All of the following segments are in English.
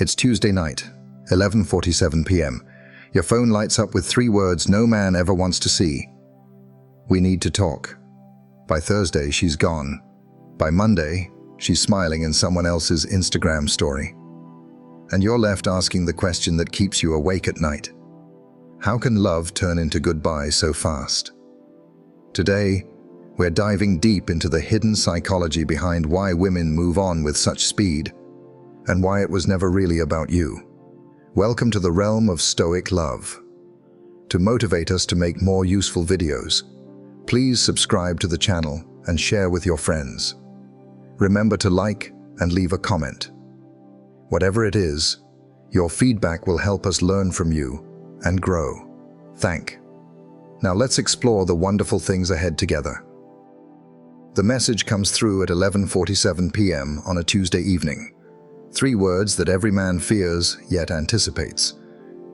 It's Tuesday night, 11:47 p.m. Your phone lights up with 3 words no man ever wants to see. We need to talk. By Thursday, she's gone. By Monday, she's smiling in someone else's Instagram story. And you're left asking the question that keeps you awake at night. How can love turn into goodbye so fast? Today, we're diving deep into the hidden psychology behind why women move on with such speed, and why it was never really about you. Welcome to the realm of Stoic love. To motivate us to make more useful videos, please subscribe to the channel and share with your friends. Remember to like and leave a comment. Whatever it is, your feedback will help us learn from you and grow. Now let's explore the wonderful things ahead together. The message comes through at 11:47 p.m. on a Tuesday evening. 3 words that every man fears yet anticipates.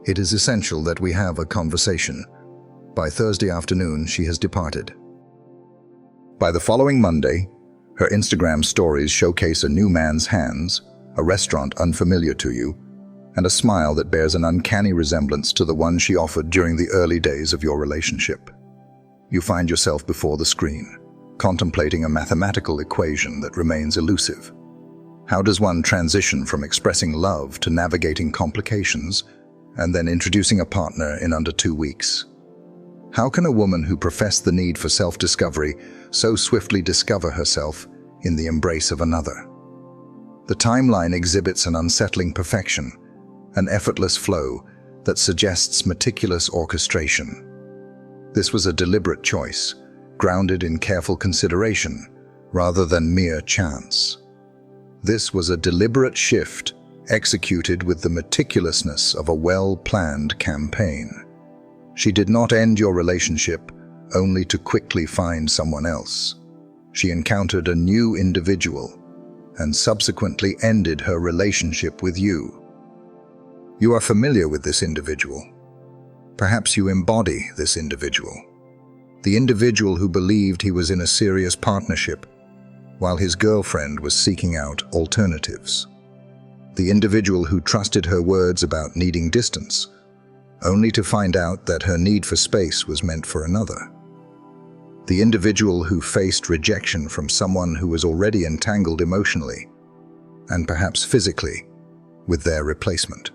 It is essential that we have a conversation. By Thursday afternoon, she has departed. By the following Monday, her Instagram stories showcase a new man's hands, a restaurant unfamiliar to you, and a smile that bears an uncanny resemblance to the one she offered during the early days of your relationship. You find yourself before the screen, contemplating a mathematical equation that remains elusive. How does one transition from expressing love to navigating complications and then introducing a partner in under 2 weeks? How can a woman who professed the need for self-discovery so swiftly discover herself in the embrace of another? The timeline exhibits an unsettling perfection, an effortless flow that suggests meticulous orchestration. This was a deliberate choice, grounded in careful consideration rather than mere chance. This was a deliberate shift, executed with the meticulousness of a well-planned campaign. She did not end your relationship only to quickly find someone else. She encountered a new individual and subsequently ended her relationship with you. You are familiar with this individual. Perhaps you embody this individual. The individual who believed he was in a serious partnership while his girlfriend was seeking out alternatives. The individual who trusted her words about needing distance, only to find out that her need for space was meant for another. The individual who faced rejection from someone who was already entangled emotionally, and perhaps physically, with their replacement.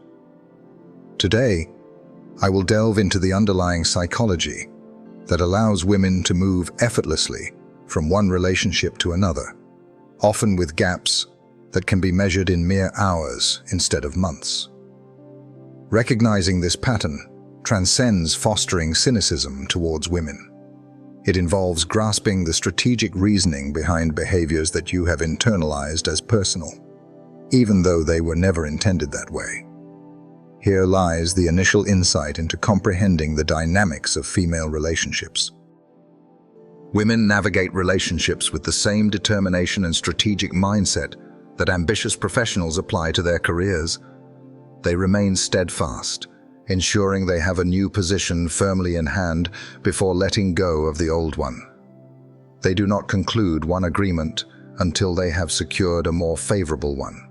Today, I will delve into the underlying psychology that allows women to move effortlessly from one relationship to another, often with gaps that can be measured in mere hours instead of months. Recognizing this pattern transcends fostering cynicism towards women. It involves grasping the strategic reasoning behind behaviors that you have internalized as personal, even though they were never intended that way. Here lies the initial insight into comprehending the dynamics of female relationships. Women navigate relationships with the same determination and strategic mindset that ambitious professionals apply to their careers. They remain steadfast, ensuring they have a new position firmly in hand before letting go of the old one. They do not conclude one agreement until they have secured a more favorable one.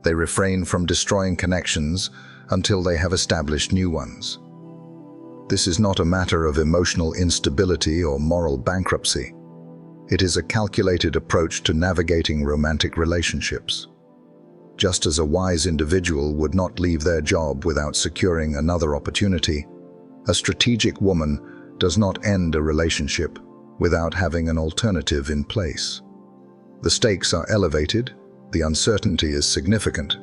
They refrain from destroying connections until they have established new ones. This is not a matter of emotional instability or moral bankruptcy. It is a calculated approach to navigating romantic relationships. Just as a wise individual would not leave their job without securing another opportunity, a strategic woman does not end a relationship without having an alternative in place. The stakes are elevated, the uncertainty is significant,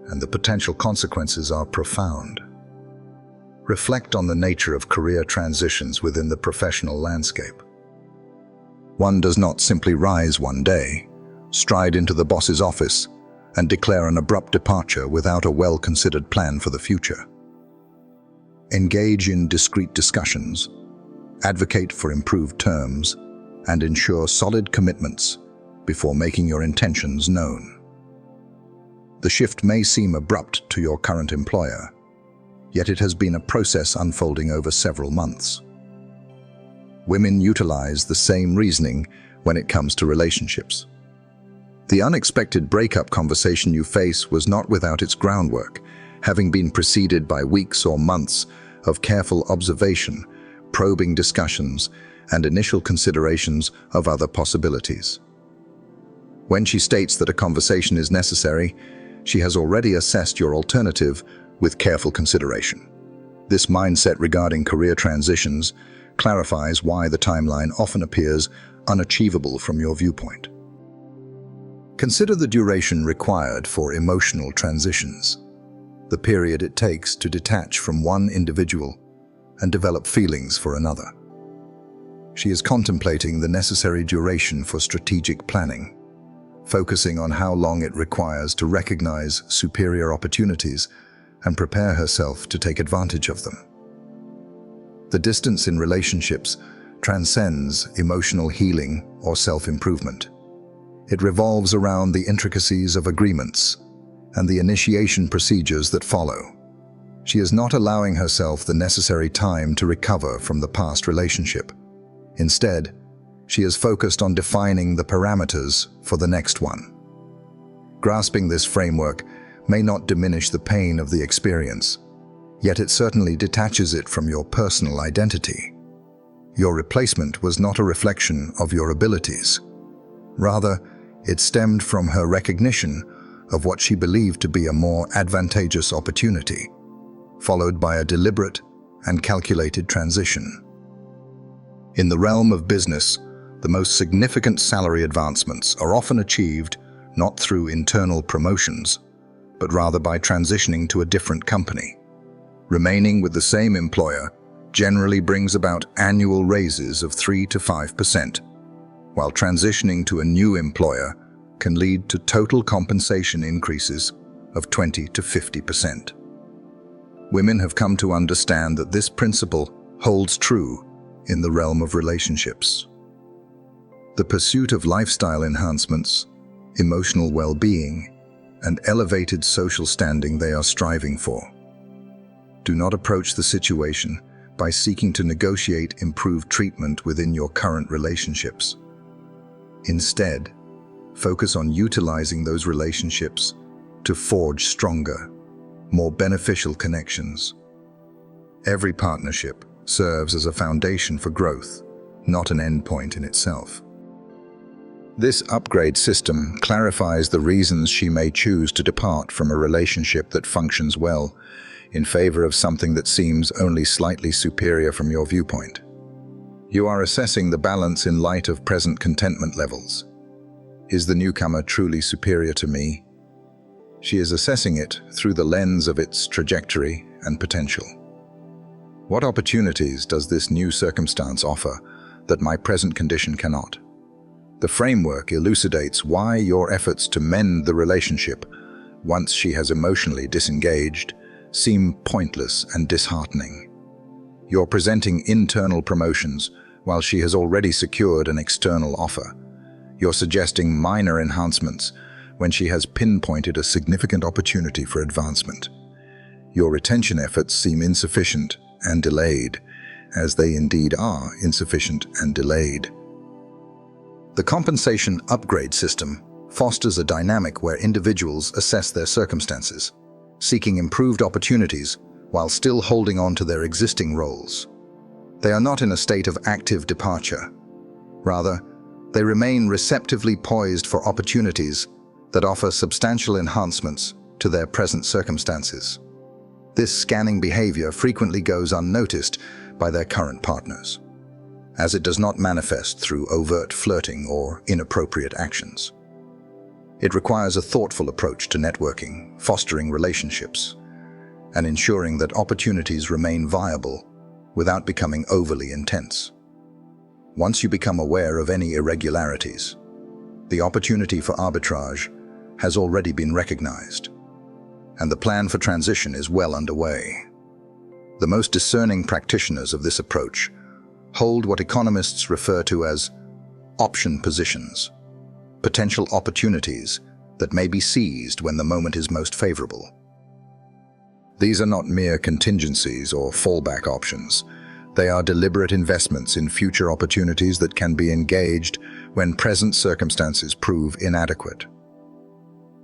and the potential consequences are profound. Reflect on the nature of career transitions within the professional landscape. One does not simply rise one day, stride into the boss's office, and declare an abrupt departure without a well-considered plan for the future. Engage in discreet discussions, advocate for improved terms, and ensure solid commitments before making your intentions known. The shift may seem abrupt to your current employer, yet it has been a process unfolding over several months. Women utilize the same reasoning when it comes to relationships. The unexpected breakup conversation you face was not without its groundwork, having been preceded by weeks or months of careful observation, probing discussions, and initial considerations of other possibilities. When she states that a conversation is necessary, she has already assessed your alternative with careful consideration. This mindset regarding career transitions clarifies why the timeline often appears unachievable from your viewpoint. Consider the duration required for emotional transitions, the period it takes to detach from one individual and develop feelings for another. She is contemplating the necessary duration for strategic planning, focusing on how long it requires to recognize superior opportunities and prepare herself to take advantage of them. The distance in relationships transcends emotional healing or self-improvement. It revolves around the intricacies of agreements and the initiation procedures that follow. She is not allowing herself the necessary time to recover from the past relationship. Instead, she is focused on defining the parameters for the next one. Grasping this framework may not diminish the pain of the experience, yet it certainly detaches it from your personal identity. Your replacement was not a reflection of your abilities. Rather, it stemmed from her recognition of what she believed to be a more advantageous opportunity, followed by a deliberate and calculated transition. In the realm of business, the most significant salary advancements are often achieved not through internal promotions, but rather by transitioning to a different company. Remaining with the same employer generally brings about annual raises of 3 to 5%, while transitioning to a new employer can lead to total compensation increases of 20 to 50%. Women have come to understand that this principle holds true in the realm of relationships. The pursuit of lifestyle enhancements, emotional well-being, and elevated social standing they are striving for. Do not approach the situation by seeking to negotiate improved treatment within your current relationships. Instead, focus on utilizing those relationships to forge stronger, more beneficial connections. Every partnership serves as a foundation for growth, not an endpoint in itself. This upgrade system clarifies the reasons she may choose to depart from a relationship that functions well in favor of something that seems only slightly superior from your viewpoint. You are assessing the balance in light of present contentment levels. Is the newcomer truly superior to me? She is assessing it through the lens of its trajectory and potential. What opportunities does this new circumstance offer that my present condition cannot? The framework elucidates why your efforts to mend the relationship, once she has emotionally disengaged, seem pointless and disheartening. You're presenting internal promotions while she has already secured an external offer. You're suggesting minor enhancements when she has pinpointed a significant opportunity for advancement. Your retention efforts seem insufficient and delayed, as they indeed are insufficient and delayed. The compensation upgrade system fosters a dynamic where individuals assess their circumstances, seeking improved opportunities while still holding on to their existing roles. They are not in a state of active departure. Rather, they remain receptively poised for opportunities that offer substantial enhancements to their present circumstances. This scanning behavior frequently goes unnoticed by their current partners, as it does not manifest through overt flirting or inappropriate actions. It requires a thoughtful approach to networking, fostering relationships, and ensuring that opportunities remain viable without becoming overly intense. Once you become aware of any irregularities, the opportunity for arbitrage has already been recognized, and the plan for transition is well underway. The most discerning practitioners of this approach hold what economists refer to as option positions, potential opportunities that may be seized when the moment is most favorable. These are not mere contingencies or fallback options. They are deliberate investments in future opportunities that can be engaged when present circumstances prove inadequate.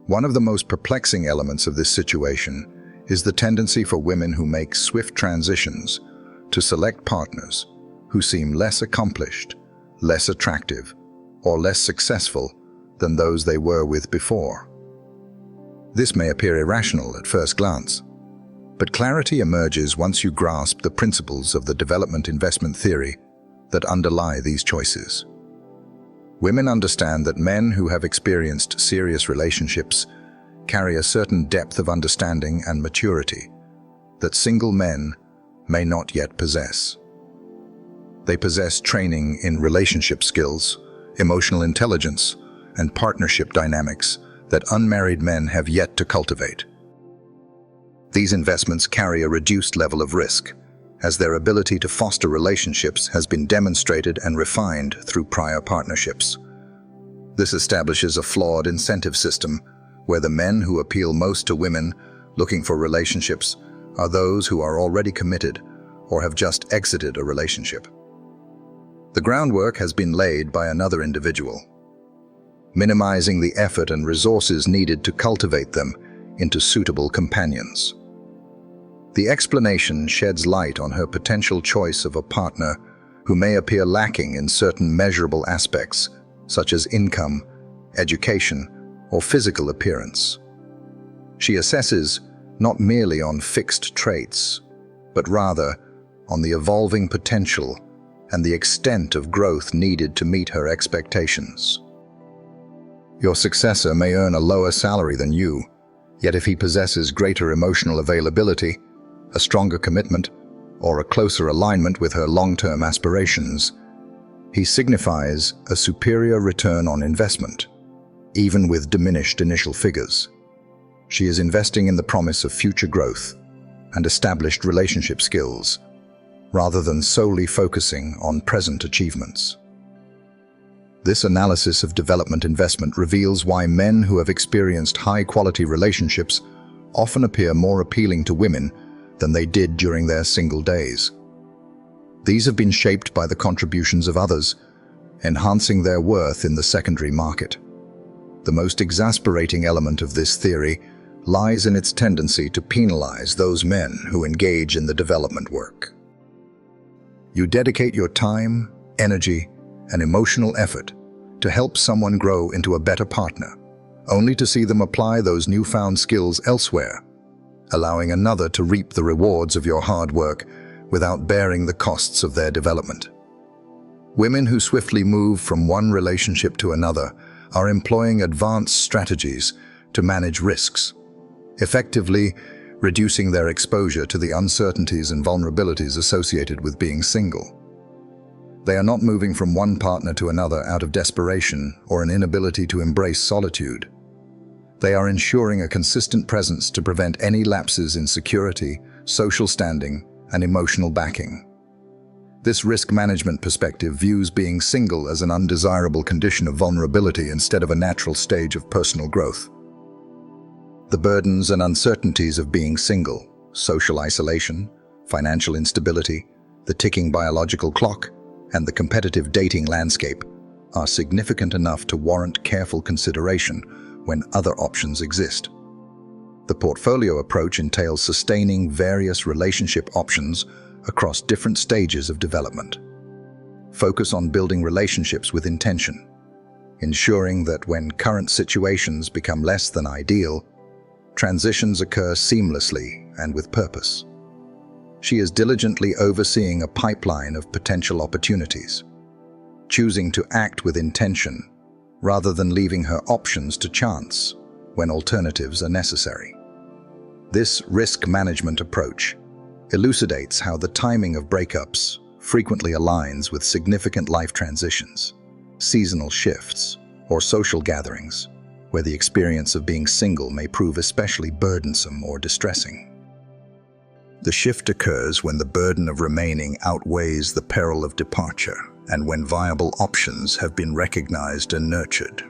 One of the most perplexing elements of this situation is the tendency for women who make swift transitions to select partners who seem less accomplished, less attractive, or less successful than those they were with before. This may appear irrational at first glance, but clarity emerges once you grasp the principles of the development investment theory that underlie these choices. Women understand that men who have experienced serious relationships carry a certain depth of understanding and maturity that single men may not yet possess. They possess training in relationship skills, emotional intelligence, and partnership dynamics that unmarried men have yet to cultivate. These investments carry a reduced level of risk, as their ability to foster relationships has been demonstrated and refined through prior partnerships. This establishes a flawed incentive system where the men who appeal most to women looking for relationships are those who are already committed or have just exited a relationship. The groundwork has been laid by another individual, minimizing the effort and resources needed to cultivate them into suitable companions. The explanation sheds light on her potential choice of a partner who may appear lacking in certain measurable aspects, such as income, education, or physical appearance. She assesses not merely on fixed traits, but rather on the evolving potential and the extent of growth needed to meet her expectations. Your successor may earn a lower salary than you, yet if he possesses greater emotional availability, a stronger commitment, or a closer alignment with her long-term aspirations, he signifies a superior return on investment, even with diminished initial figures. She is investing in the promise of future growth and established relationship skills, rather than solely focusing on present achievements. This analysis of development investment reveals why men who have experienced high-quality relationships often appear more appealing to women than they did during their single days. These have been shaped by the contributions of others, enhancing their worth in the secondary market. The most exasperating element of this theory lies in its tendency to penalize those men who engage in the development work. You dedicate your time, energy, and emotional effort to help someone grow into a better partner, only to see them apply those newfound skills elsewhere, allowing another to reap the rewards of your hard work without bearing the costs of their development. Women who swiftly move from one relationship to another are employing advanced strategies to manage risks, effectively reducing their exposure to the uncertainties and vulnerabilities associated with being single. They are not moving from one partner to another out of desperation or an inability to embrace solitude. They are ensuring a consistent presence to prevent any lapses in security, social standing, and emotional backing. This risk management perspective views being single as an undesirable condition of vulnerability instead of a natural stage of personal growth. The burdens and uncertainties of being single, social isolation, financial instability, the ticking biological clock, and the competitive dating landscape are significant enough to warrant careful consideration when other options exist. The portfolio approach entails sustaining various relationship options across different stages of development. Focus on building relationships with intention, ensuring that when current situations become less than ideal, transitions occur seamlessly and with purpose. She is diligently overseeing a pipeline of potential opportunities, choosing to act with intention rather than leaving her options to chance when alternatives are necessary. This risk management approach elucidates how the timing of breakups frequently aligns with significant life transitions, seasonal shifts, or social gatherings, where the experience of being single may prove especially burdensome or distressing. The shift occurs when the burden of remaining outweighs the peril of departure, and when viable options have been recognized and nurtured.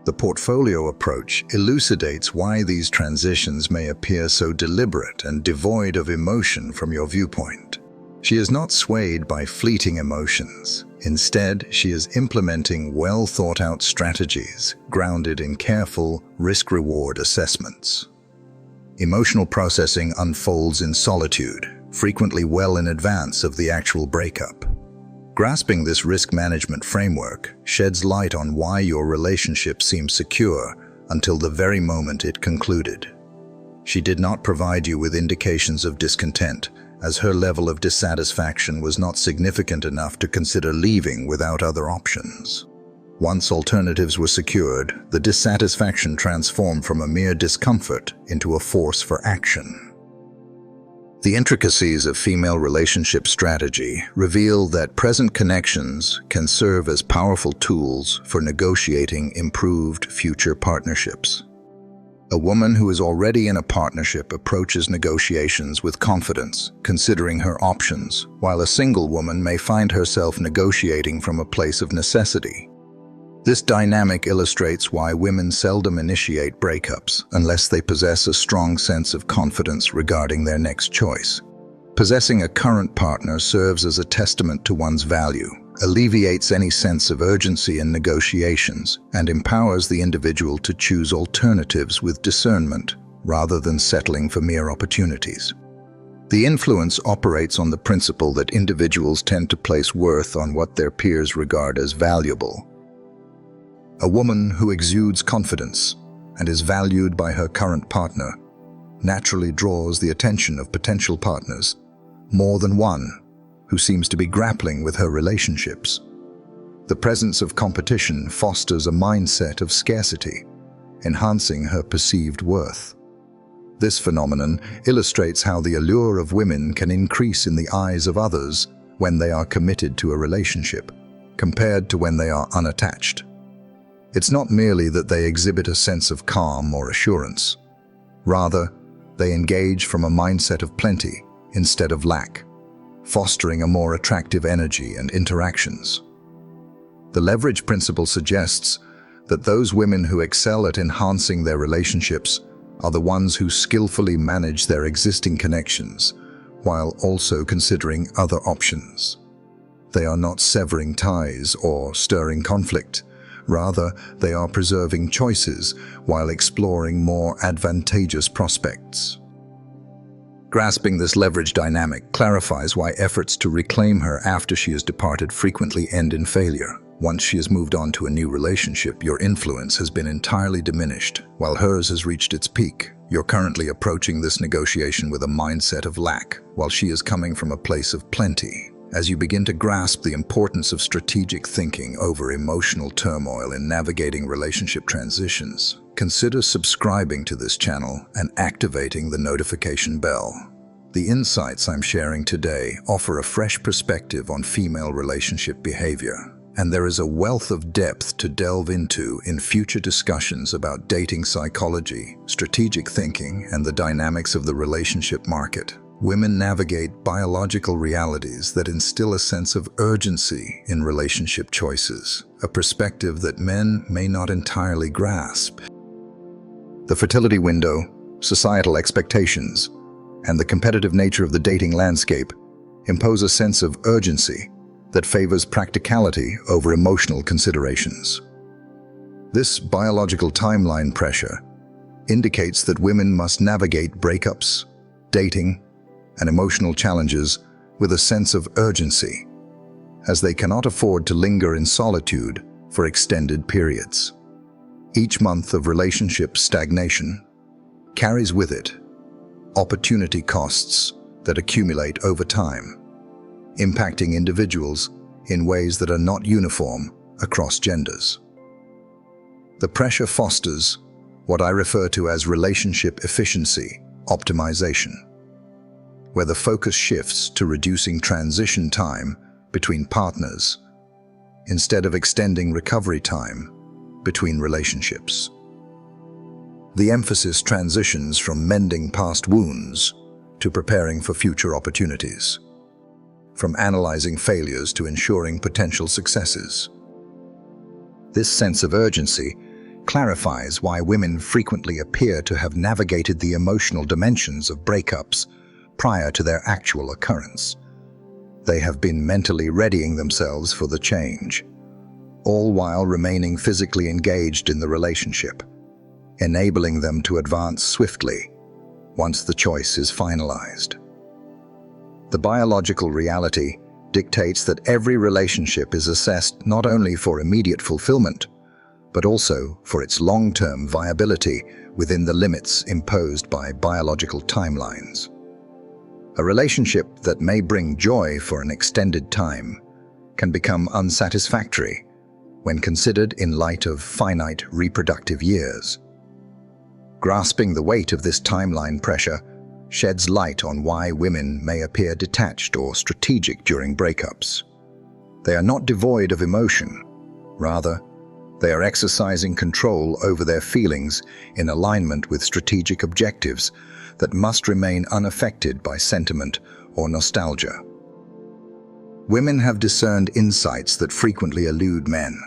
The portfolio approach elucidates why these transitions may appear so deliberate and devoid of emotion from your viewpoint. She is not swayed by fleeting emotions, Instead, she is implementing well-thought-out strategies grounded in careful risk-reward assessments. Emotional processing unfolds in solitude, frequently well in advance of the actual breakup. Grasping this risk management framework sheds light on why your relationship seemed secure until the very moment it concluded. She did not provide you with indications of discontent, as her level of dissatisfaction was not significant enough to consider leaving without other options. Once alternatives were secured, the dissatisfaction transformed from a mere discomfort into a force for action. The intricacies of female relationship strategy reveal that present connections can serve as powerful tools for negotiating improved future partnerships. A woman who is already in a partnership approaches negotiations with confidence, considering her options, while a single woman may find herself negotiating from a place of necessity. This dynamic illustrates why women seldom initiate breakups unless they possess a strong sense of confidence regarding their next choice. Possessing a current partner serves as a testament to one's value, alleviates any sense of urgency in negotiations, and empowers the individual to choose alternatives with discernment rather than settling for mere opportunities. The influence operates on the principle that individuals tend to place worth on what their peers regard as valuable. A woman who exudes confidence and is valued by her current partner naturally draws the attention of potential partners, more than one who seems to be grappling with her relationships. The presence of competition fosters a mindset of scarcity, enhancing her perceived worth. This phenomenon illustrates how the allure of women can increase in the eyes of others when they are committed to a relationship, compared to when they are unattached. It's not merely that they exhibit a sense of calm or assurance. Rather, they engage from a mindset of plenty instead of lack, fostering a more attractive energy and interactions. The leverage principle suggests that those women who excel at enhancing their relationships are the ones who skillfully manage their existing connections while also considering other options. They are not severing ties or stirring conflict. Rather, they are preserving choices while exploring more advantageous prospects. Grasping this leverage dynamic clarifies why efforts to reclaim her after she has departed frequently end in failure. Once she has moved on to a new relationship, your influence has been entirely diminished, while hers has reached its peak. You're currently approaching this negotiation with a mindset of lack, while she is coming from a place of plenty. As you begin to grasp the importance of strategic thinking over emotional turmoil in navigating relationship transitions, consider subscribing to this channel and activating the notification bell. The insights I'm sharing today offer a fresh perspective on female relationship behavior, and there is a wealth of depth to delve into in future discussions about dating psychology, strategic thinking, and the dynamics of the relationship market. Women navigate biological realities that instill a sense of urgency in relationship choices, a perspective that men may not entirely grasp. The fertility window, societal expectations, and the competitive nature of the dating landscape impose a sense of urgency that favors practicality over emotional considerations. This biological timeline pressure indicates that women must navigate breakups, dating, and emotional challenges with a sense of urgency, as they cannot afford to linger in solitude for extended periods. Each month of relationship stagnation carries with it opportunity costs that accumulate over time, impacting individuals in ways that are not uniform across genders. The pressure fosters what I refer to as relationship efficiency optimization, where the focus shifts to reducing transition time between partners instead of extending recovery time between relationships. The emphasis transitions from mending past wounds to preparing for future opportunities, from analyzing failures to ensuring potential successes. This sense of urgency clarifies why women frequently appear to have navigated the emotional dimensions of breakups prior to their actual occurrence. They have been mentally readying themselves for the change, all while remaining physically engaged in the relationship, enabling them to advance swiftly once the choice is finalized. The biological reality dictates that every relationship is assessed not only for immediate fulfillment, but also for its long-term viability within the limits imposed by biological timelines. A relationship that may bring joy for an extended time can become unsatisfactory when considered in light of finite reproductive years. Grasping the weight of this timeline pressure sheds light on why women may appear detached or strategic during breakups. They are not devoid of emotion. Rather, they are exercising control over their feelings in alignment with strategic objectives that must remain unaffected by sentiment or nostalgia. Women have discerned insights that frequently elude men.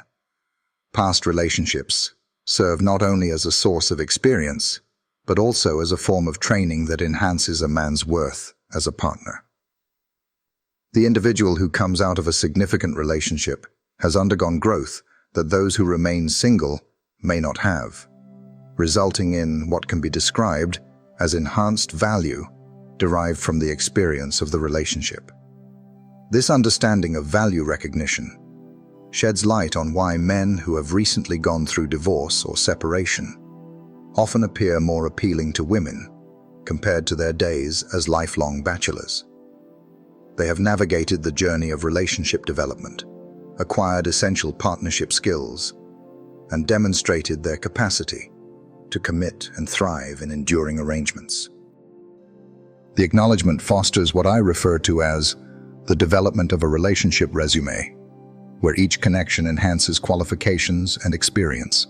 Past relationships serve not only as a source of experience, but also as a form of training that enhances a man's worth as a partner. The individual who comes out of a significant relationship has undergone growth that those who remain single may not have, resulting in what can be described as enhanced value derived from the experience of the relationship. This understanding of value recognition sheds light on why men who have recently gone through divorce or separation often appear more appealing to women compared to their days as lifelong bachelors. They have navigated the journey of relationship development, acquired essential partnership skills, and demonstrated their capacity to commit and thrive in enduring arrangements. The acknowledgement fosters what I refer to as the development of a relationship resume, where each connection enhances qualifications and experience,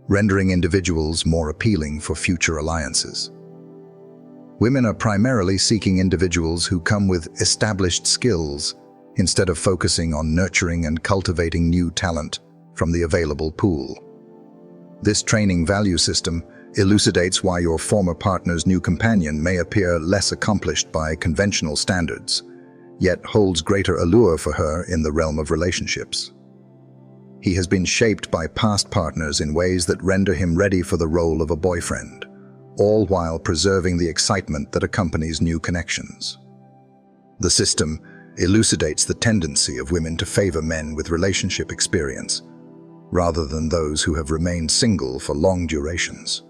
rendering individuals more appealing for future alliances. Women are primarily seeking individuals who come with established skills instead of focusing on nurturing and cultivating new talent from the available pool. This training value system elucidates why your former partner's new companion may appear less accomplished by conventional standards, yet holds greater allure for her in the realm of relationships. He has been shaped by past partners in ways that render him ready for the role of a boyfriend, all while preserving the excitement that accompanies new connections. The system elucidates the tendency of women to favor men with relationship experience, rather than those who have remained single for long durations.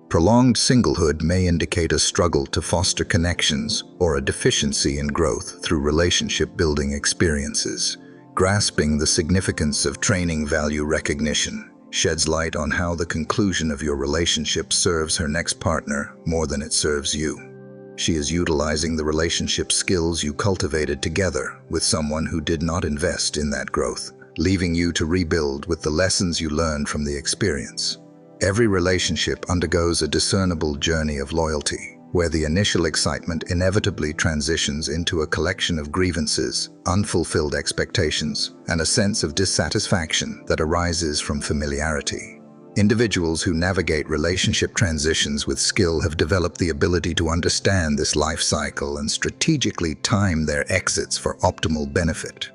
Prolonged singlehood may indicate a struggle to foster connections or a deficiency in growth through relationship-building experiences. Grasping the significance of training value recognition sheds light on how the conclusion of your relationship serves her next partner more than it serves you. She is utilizing the relationship skills you cultivated together with someone who did not invest in that growth, leaving you to rebuild with the lessons you learned from the experience. Every relationship undergoes a discernible journey of loyalty, where the initial excitement inevitably transitions into a collection of grievances, unfulfilled expectations, and a sense of dissatisfaction that arises from familiarity. Individuals who navigate relationship transitions with skill have developed the ability to understand this life cycle and strategically time their exits for optimal benefit.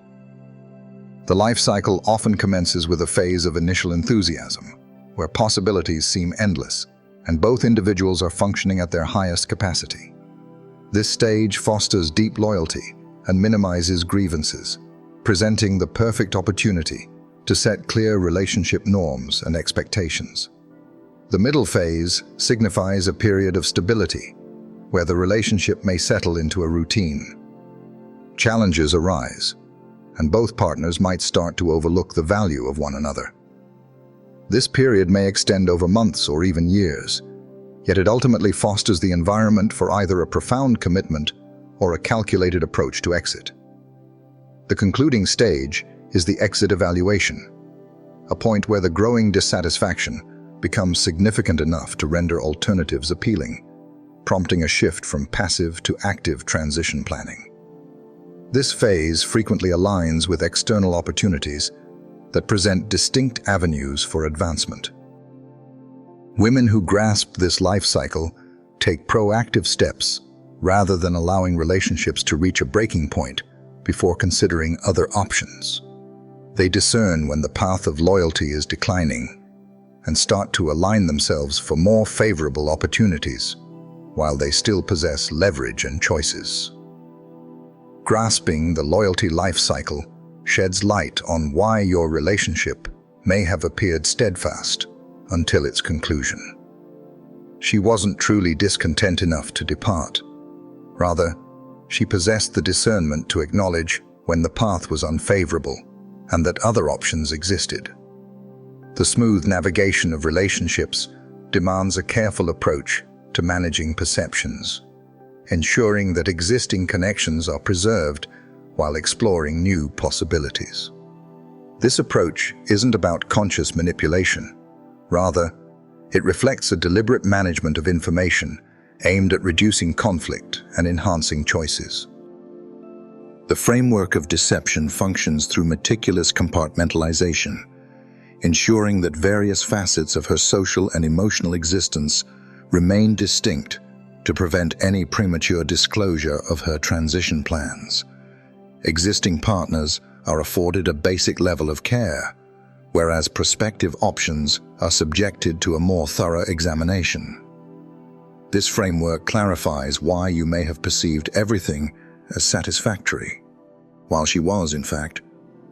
The life cycle often commences with a phase of initial enthusiasm, where possibilities seem endless, and both individuals are functioning at their highest capacity. This stage fosters deep loyalty and minimizes grievances, presenting the perfect opportunity to set clear relationship norms and expectations. The middle phase signifies a period of stability, where the relationship may settle into a routine. Challenges arise, and both partners might start to overlook the value of one another. This period may extend over months or even years, yet it ultimately fosters the environment for either a profound commitment or a calculated approach to exit. The concluding stage is the exit evaluation, a point where the growing dissatisfaction becomes significant enough to render alternatives appealing, prompting a shift from passive to active transition planning. This phase frequently aligns with external opportunities that present distinct avenues for advancement. Women who grasp this life cycle take proactive steps rather than allowing relationships to reach a breaking point before considering other options. They discern when the path of loyalty is declining and start to align themselves for more favorable opportunities while they still possess leverage and choices. Grasping the loyalty life cycle sheds light on why your relationship may have appeared steadfast until its conclusion. She wasn't truly discontent enough to depart. Rather, she possessed the discernment to acknowledge when the path was unfavorable and that other options existed. The smooth navigation of relationships demands a careful approach to managing perceptions, ensuring that existing connections are preserved while exploring new possibilities. This approach isn't about conscious manipulation. Rather, it reflects a deliberate management of information aimed at reducing conflict and enhancing choices. The framework of deception functions through meticulous compartmentalization, ensuring that various facets of her social and emotional existence remain distinct to prevent any premature disclosure of her transition plans. Existing partners are afforded a basic level of care, whereas prospective options are subjected to a more thorough examination. This framework clarifies why you may have perceived everything as satisfactory, while she was, in fact,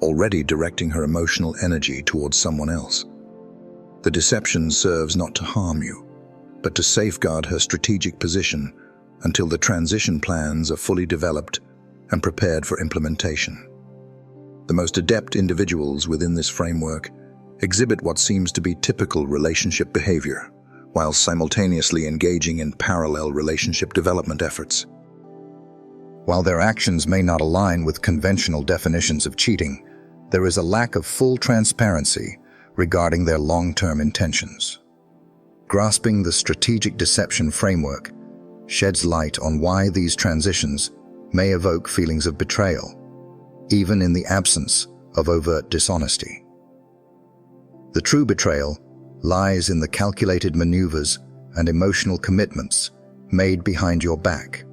already directing her emotional energy towards someone else. The deception serves not to harm you, but to safeguard her strategic position until the transition plans are fully developed and prepared for implementation. The most adept individuals within this framework exhibit what seems to be typical relationship behavior, while simultaneously engaging in parallel relationship development efforts. While their actions may not align with conventional definitions of cheating, there is a lack of full transparency regarding their long-term intentions. Grasping the strategic deception framework sheds light on why these transitions may evoke feelings of betrayal, even in the absence of overt dishonesty. The true betrayal lies in the calculated maneuvers and emotional commitments made behind your back,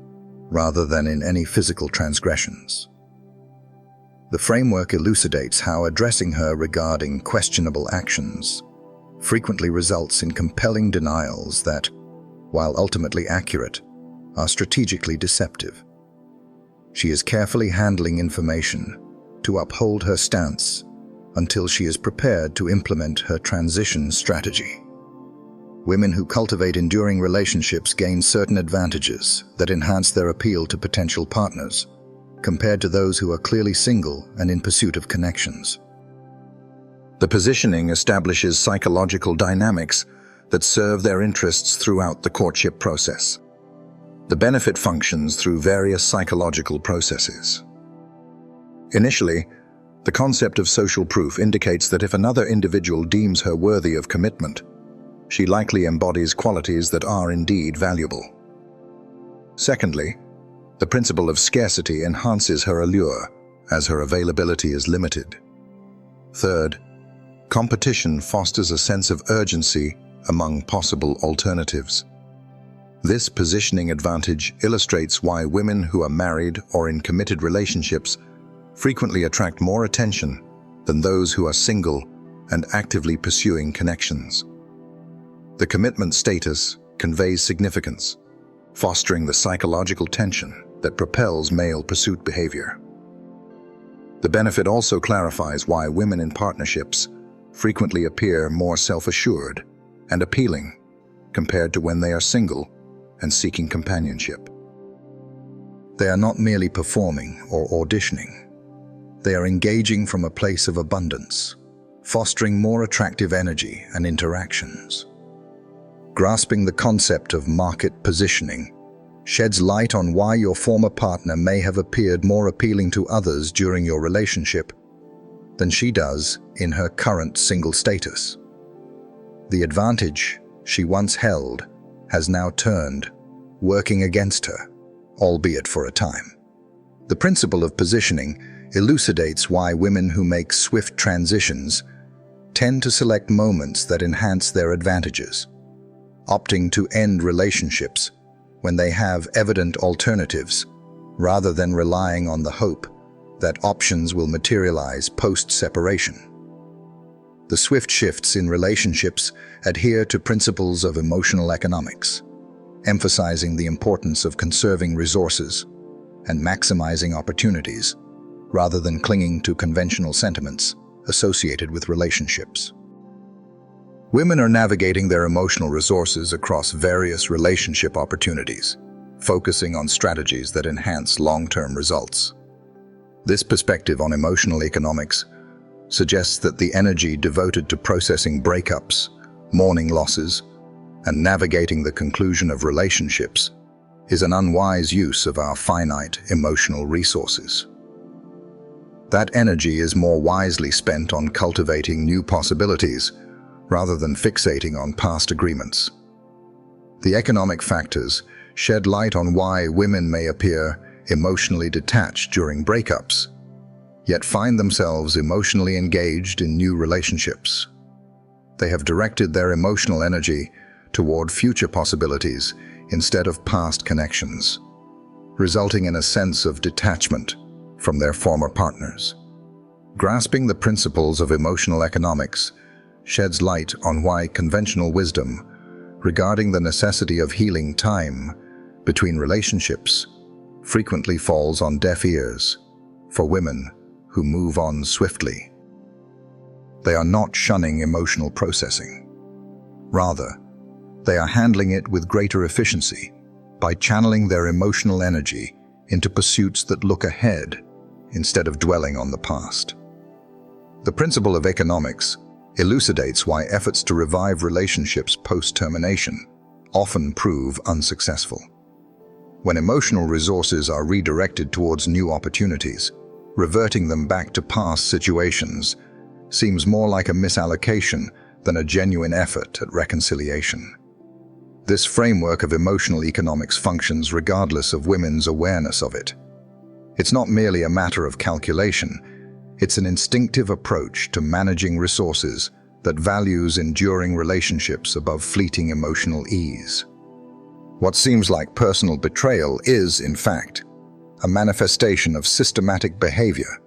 rather than in any physical transgressions. The framework elucidates how addressing her regarding questionable actions frequently results in compelling denials that, while ultimately accurate, are strategically deceptive. She is carefully handling information to uphold her stance until she is prepared to implement her transition strategy. Women who cultivate enduring relationships gain certain advantages that enhance their appeal to potential partners, compared to those who are clearly single and in pursuit of connections. The positioning establishes psychological dynamics that serve their interests throughout the courtship process. The benefit functions through various psychological processes. Initially, the concept of social proof indicates that if another individual deems her worthy of commitment, she likely embodies qualities that are indeed valuable. Secondly, the principle of scarcity enhances her allure as her availability is limited. Third, competition fosters a sense of urgency among possible alternatives. This positioning advantage illustrates why women who are married or in committed relationships frequently attract more attention than those who are single and actively pursuing connections. The commitment status conveys significance, fostering the psychological tension that propels male pursuit behavior. The benefit also clarifies why women in partnerships frequently appear more self-assured and appealing compared to when they are single and seeking companionship. They are not merely performing or auditioning. They are engaging from a place of abundance, fostering more attractive energy and interactions. Grasping the concept of market positioning sheds light on why your former partner may have appeared more appealing to others during your relationship than she does in her current single status. The advantage she once held has now turned, working against her, albeit for a time. The principle of positioning elucidates why women who make swift transitions tend to select moments that enhance their advantages, opting to end relationships when they have evident alternatives, rather than relying on the hope that options will materialize post-separation. The swift shifts in relationships adhere to principles of emotional economics, emphasizing the importance of conserving resources and maximizing opportunities, rather than clinging to conventional sentiments associated with relationships. Women are navigating their emotional resources across various relationship opportunities, focusing on strategies that enhance long-term results. This perspective on emotional economics suggests that the energy devoted to processing breakups, mourning losses, and navigating the conclusion of relationships is an unwise use of our finite emotional resources. That energy is more wisely spent on cultivating new possibilities rather than fixating on past agreements. The economic factors shed light on why women may appear emotionally detached during breakups, yet find themselves emotionally engaged in new relationships. They have directed their emotional energy toward future possibilities instead of past connections, resulting in a sense of detachment from their former partners. Grasping the principles of emotional economics sheds light on why conventional wisdom regarding the necessity of healing time between relationships frequently falls on deaf ears for women who move on swiftly. They are not shunning emotional processing. Rather, they are handling it with greater efficiency by channeling their emotional energy into pursuits that look ahead instead of dwelling on the past. The principle of economics elucidates why efforts to revive relationships post-termination often prove unsuccessful. When emotional resources are redirected towards new opportunities, reverting them back to past situations seems more like a misallocation than a genuine effort at reconciliation. This framework of emotional economics functions regardless of women's awareness of it. It's not merely a matter of calculation, it's an instinctive approach to managing resources that values enduring relationships above fleeting emotional ease. What seems like personal betrayal is, in fact, a manifestation of systematic behavior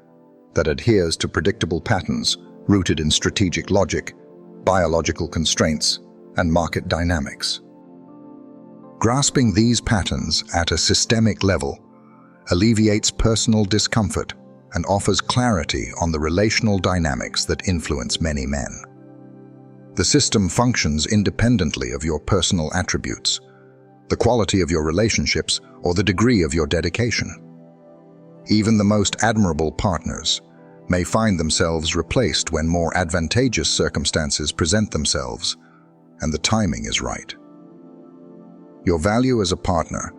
that adheres to predictable patterns rooted in strategic logic, biological constraints, and market dynamics. Grasping these patterns at a systemic level alleviates personal discomfort and offers clarity on the relational dynamics that influence many men. The system functions independently of your personal attributes, the quality of your relationships, or the degree of your dedication. Even the most admirable partners may find themselves replaced when more advantageous circumstances present themselves and the timing is right. Your value as a partner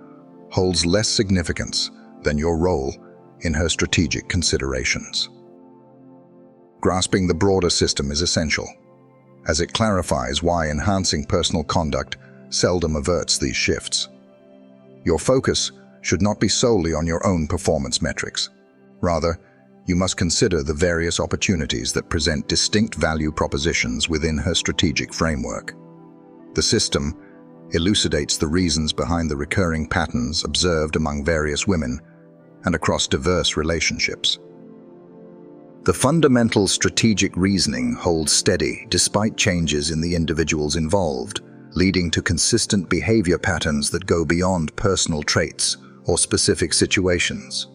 holds less significance than your role in her strategic considerations. Grasping the broader system is essential, as it clarifies why enhancing personal conduct seldom averts these shifts. Your focus should not be solely on your own performance metrics. Rather, you must consider the various opportunities that present distinct value propositions within her strategic framework. The system elucidates the reasons behind the recurring patterns observed among various women and across diverse relationships. The fundamental strategic reasoning holds steady despite changes in the individuals involved, leading to consistent behavior patterns that go beyond personal traits or specific situations.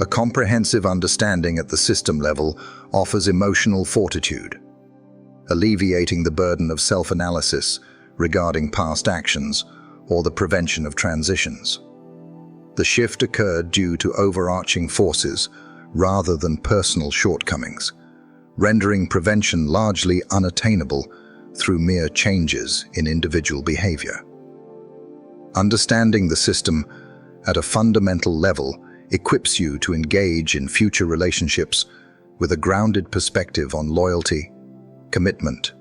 A comprehensive understanding at the system level offers emotional fortitude, alleviating the burden of self-analysis regarding past actions or the prevention of transitions. The shift occurred due to overarching forces rather than personal shortcomings, rendering prevention largely unattainable through mere changes in individual behavior. Understanding the system at a fundamental level equips you to engage in future relationships with a grounded perspective on loyalty, commitment,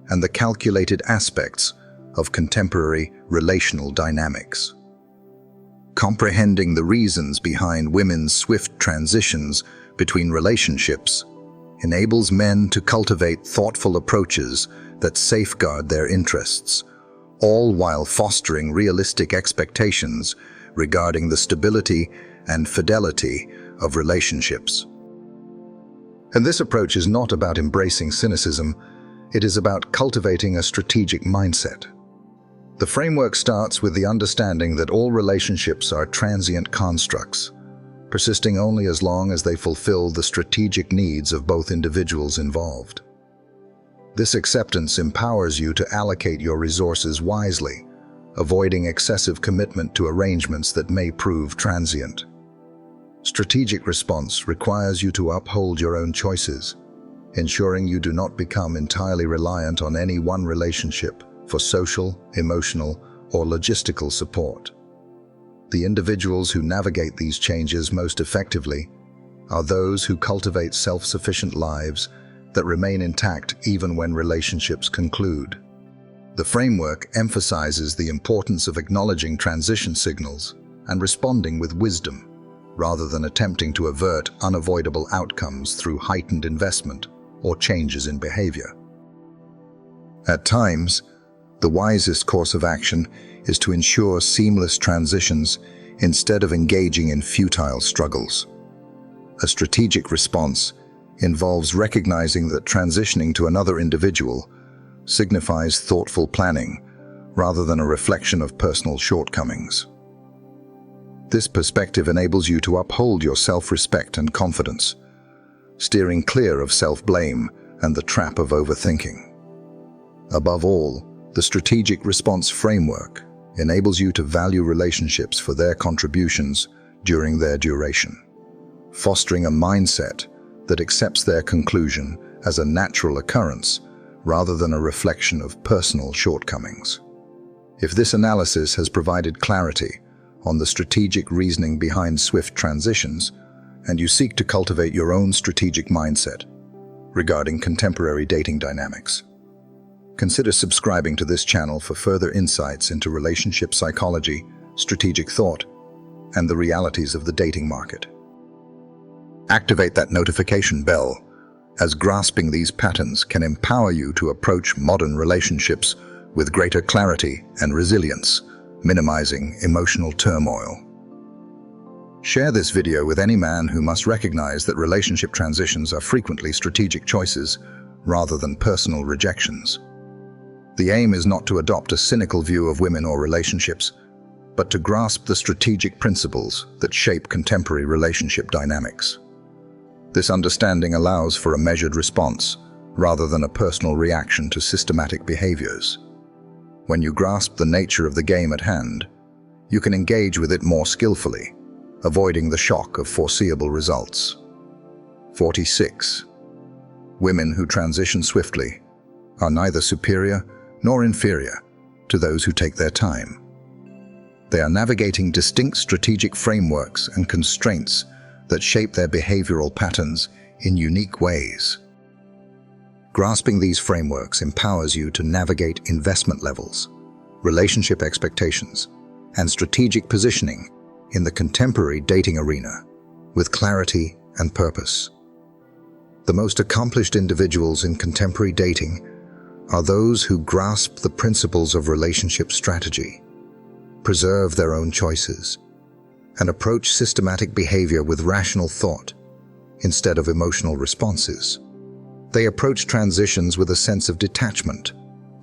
and the calculated aspects of contemporary relational dynamics. Comprehending the reasons behind women's swift transitions between relationships enables men to cultivate thoughtful approaches that safeguard their interests, all while fostering realistic expectations regarding the stability and fidelity of relationships. And this approach is not about embracing cynicism, it is about cultivating a strategic mindset. The framework starts with the understanding that all relationships are transient constructs, persisting only as long as they fulfill the strategic needs of both individuals involved. This acceptance empowers you to allocate your resources wisely, avoiding excessive commitment to arrangements that may prove transient. Strategic response requires you to uphold your own choices, ensuring you do not become entirely reliant on any one relationship for social, emotional, or logistical support. The individuals who navigate these changes most effectively are those who cultivate self-sufficient lives that remain intact even when relationships conclude. The framework emphasizes the importance of acknowledging transition signals and responding with wisdom, rather than attempting to avert unavoidable outcomes through heightened investment or changes in behavior. At times, the wisest course of action is to ensure seamless transitions instead of engaging in futile struggles. A strategic response involves recognizing that transitioning to another individual signifies thoughtful planning rather than a reflection of personal shortcomings. This perspective enables you to uphold your self-respect and confidence, steering clear of self-blame and the trap of overthinking. Above all, the strategic response framework enables you to value relationships for their contributions during their duration, fostering a mindset that accepts their conclusion as a natural occurrence rather than a reflection of personal shortcomings. If this analysis has provided clarity on the strategic reasoning behind swift transitions, and you seek to cultivate your own strategic mindset regarding contemporary dating dynamics, consider subscribing to this channel for further insights into relationship psychology, strategic thought, and the realities of the dating market. Activate that notification bell, as grasping these patterns can empower you to approach modern relationships with greater clarity and resilience, minimizing emotional turmoil. Share this video with any man who must recognize that relationship transitions are frequently strategic choices rather than personal rejections. The aim is not to adopt a cynical view of women or relationships, but to grasp the strategic principles that shape contemporary relationship dynamics. This understanding allows for a measured response rather than a personal reaction to systematic behaviors. When you grasp the nature of the game at hand, you can engage with it more skillfully, avoiding the shock of foreseeable results. 46. Women who transition swiftly are neither superior nor inferior to those who take their time. They are navigating distinct strategic frameworks and constraints that shape their behavioral patterns in unique ways. Grasping these frameworks empowers you to navigate investment levels, relationship expectations, and strategic positioning in the contemporary dating arena with clarity and purpose. The most accomplished individuals in contemporary dating are those who grasp the principles of relationship strategy, preserve their own choices, and approach systematic behavior with rational thought instead of emotional responses. They approach transitions with a sense of detachment,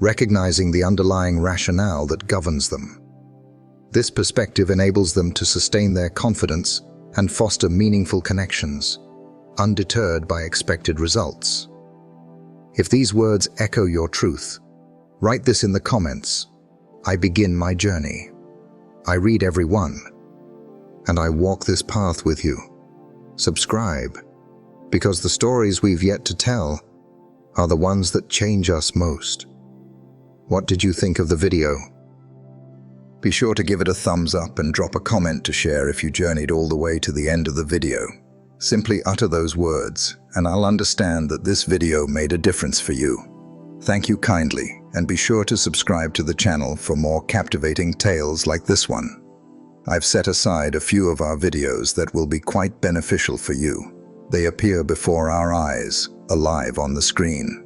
recognizing the underlying rationale that governs them. This perspective enables them to sustain their confidence and foster meaningful connections, undeterred by expected results. If these words echo your truth, write this in the comments. I begin my journey. I read every one, and I walk this path with you. Subscribe, because the stories we've yet to tell are the ones that change us most. What did you think of the video? Be sure to give it a thumbs up and drop a comment to share if you journeyed all the way to the end of the video. Simply utter those words, and I'll understand that this video made a difference for you. Thank you kindly, and be sure to subscribe to the channel for more captivating tales like this one. I've set aside a few of our videos that will be quite beneficial for you. They appear before our eyes, alive on the screen.